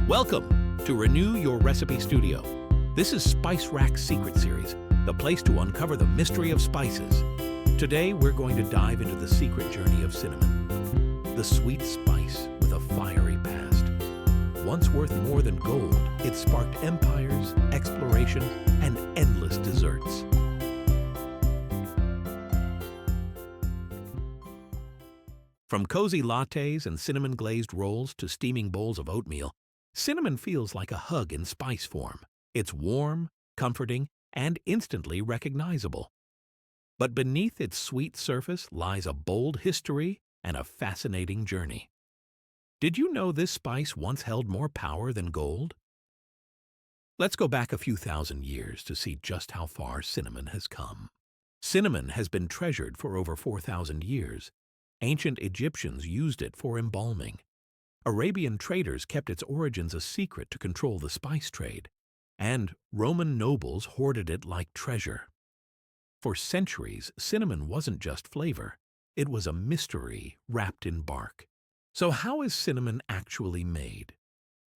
Welcome to Renew Your Recipe Studio. This is Spice Rack's Secret Series, the place to uncover the mystery of spices. Today, we're going to dive into the secret journey of cinnamon, the sweet spice with a fiery past. Once worth more than gold, it sparked empires, exploration, and endless desserts. From cozy lattes and cinnamon-glazed rolls to steaming bowls of oatmeal, cinnamon feels like a hug in spice form. It's warm, comforting, and instantly recognizable. But beneath its sweet surface lies a bold history and a fascinating journey. Did you know this spice once held more power than gold? Let's go back a few thousand years to see just how far cinnamon has come. Cinnamon has been treasured for over 4,000 years. Ancient Egyptians used it for embalming. Arabian traders kept its origins a secret to control the spice trade. And Roman nobles hoarded it like treasure. For centuries, cinnamon wasn't just flavor. It was a mystery wrapped in bark. So how is cinnamon actually made?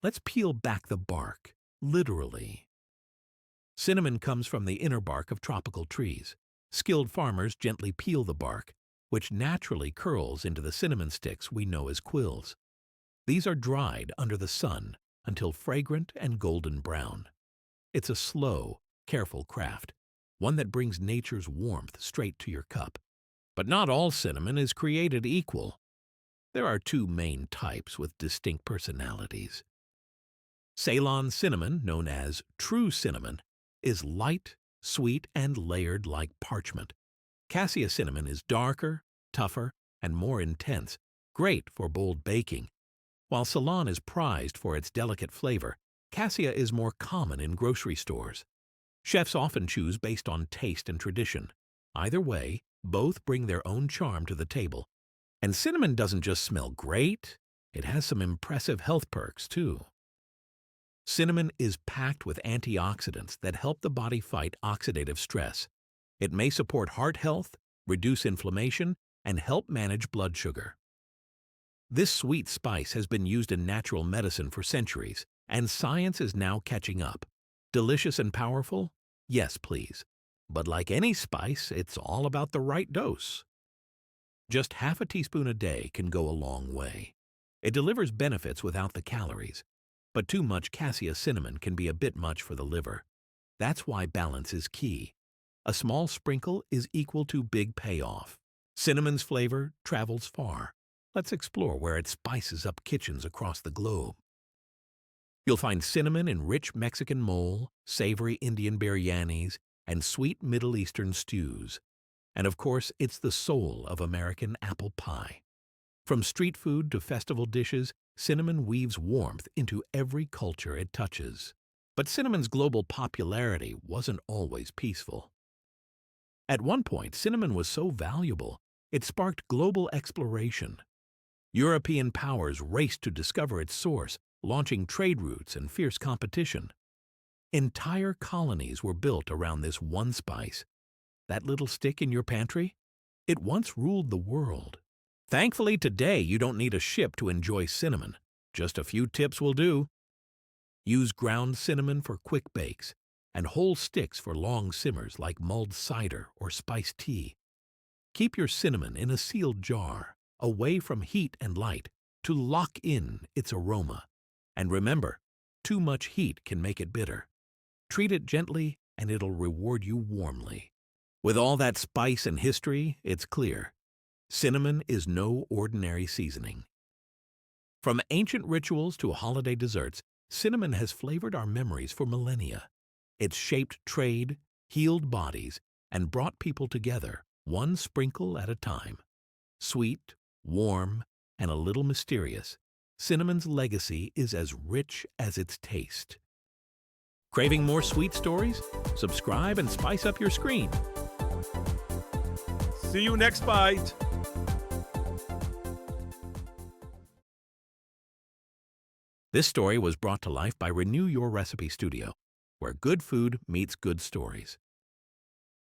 Let's peel back the bark, literally. Cinnamon comes from the inner bark of tropical trees. Skilled farmers gently peel the bark, which naturally curls into the cinnamon sticks we know as quills. These are dried under the sun until fragrant and golden brown. It's a slow, careful craft, one that brings nature's warmth straight to your cup. But not all cinnamon is created equal. There are two main types with distinct personalities. Ceylon cinnamon, known as true cinnamon, is light, sweet, and layered like parchment. Cassia cinnamon is darker, tougher, and more intense, great for bold baking. While Ceylon is prized for its delicate flavor, Cassia is more common in grocery stores. Chefs often choose based on taste and tradition. Either way, both bring their own charm to the table. And cinnamon doesn't just smell great, it has some impressive health perks too. Cinnamon is packed with antioxidants that help the body fight oxidative stress. It may support heart health, reduce inflammation, and help manage blood sugar. This sweet spice has been used in natural medicine for centuries, and science is now catching up. Delicious and powerful? Yes, please. But like any spice, it's all about the right dose. Just half a teaspoon a day can go a long way. It delivers benefits without the calories. But too much cassia cinnamon can be a bit much for the liver. That's why balance is key. A small sprinkle is equal to big payoff. Cinnamon's flavor travels far. Let's explore where it spices up kitchens across the globe. You'll find cinnamon in rich Mexican mole, savory Indian biryanis, and sweet Middle Eastern stews. And of course, it's the soul of American apple pie. From street food to festival dishes, cinnamon weaves warmth into every culture it touches. But cinnamon's global popularity wasn't always peaceful. At one point, cinnamon was so valuable, it sparked global exploration. European powers raced to discover its source, launching trade routes and fierce competition. Entire colonies were built around this one spice. That little stick in your pantry? It once ruled the world. Thankfully, today you don't need a ship to enjoy cinnamon. Just a few tips will do. Use ground cinnamon for quick bakes, and whole sticks for long simmers like mulled cider or spiced tea. Keep your cinnamon in a sealed jar, away from heat and light, to lock in its aroma. And remember, too much heat can make it bitter. Treat it gently and it'll reward you warmly. With all that spice and history, it's clear. Cinnamon is no ordinary seasoning. From ancient rituals to holiday desserts, cinnamon has flavored our memories for millennia. It's shaped trade, healed bodies, and brought people together, one sprinkle at a time. Sweet, warm, and a little mysterious, cinnamon's legacy is as rich as its taste. Craving more sweet stories? Subscribe and spice up your screen. See you next bite. This story was brought to life by Renew Your Recipe Studio, where good food meets good stories.